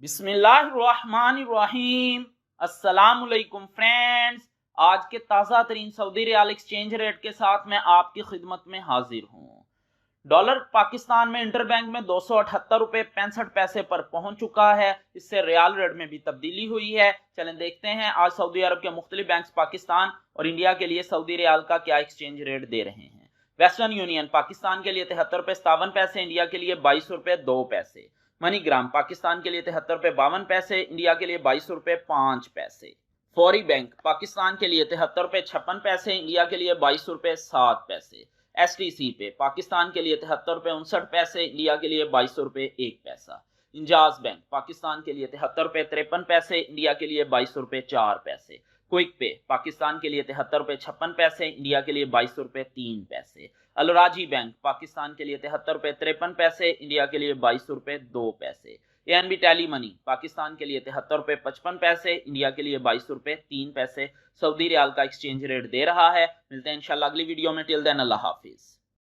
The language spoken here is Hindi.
बिस्मिल्लाहिर्रहमानिर्रहीम। अस्सलामुअलैकुम फ्रेंड्स, आज के ताज़ा तरीन सऊदी रियाल एक्सचेंज रेट के साथ मैं आपकी खिदमत में हाजिर हूँ। डॉलर पाकिस्तान में इंटरबैंक में 278 रुपये 65 पैसे पर पहुंच चुका है। इससे रियाल रेट में भी तब्दीली हुई है। चलें देखते हैं आज सऊदी अरब के मुख्तलिफ बैंक पाकिस्तान और इंडिया के लिए सऊदी रियाल का क्या एक्सचेंज रेट दे रहे हैं। वेस्टर्न यूनियन पाकिस्तान के लिए 73 रुपये 57 पैसे, इंडिया के लिए 22 रुपये 2 पैसे। मनीग्राम पाकिस्तान के लिए 73 रुपये 52 पैसे, इंडिया के लिए 22 रुपये 5 पैसे। फौरी बैंक पाकिस्तान के लिए 73 रुपये 56 पैसे, इंडिया के लिए 22 रुपये 7 पैसे। STC पे पाकिस्तान के लिए 73 रुपये 59 पैसे, इंडिया के लिए 22 रुपये 1 पैसा। इंजाज बैंक पाकिस्तान के लिए 73 रुपये 53 पैसे, इंडिया के लिए 22 रुपये 4 पैसे। क्विक पे पाकिस्तान के लिए 73 रुपये 56 पैसे, इंडिया के लिए 22 रुपये 3 पैसे। अलराजी बैंक पाकिस्तान के लिए 73 रुपये 53 पैसे, इंडिया के लिए 22 रुपये 2 पैसे। ANB टेली मनी पाकिस्तान के लिए 73 रुपये 55 पैसे, इंडिया के लिए 22 रुपये 3 पैसे सऊदी रियाल का एक्सचेंज रेट दे रहा है। मिलते हैं इंशाल्लाह अगली वीडियो में। टिल देन अल्लाह हाफिज।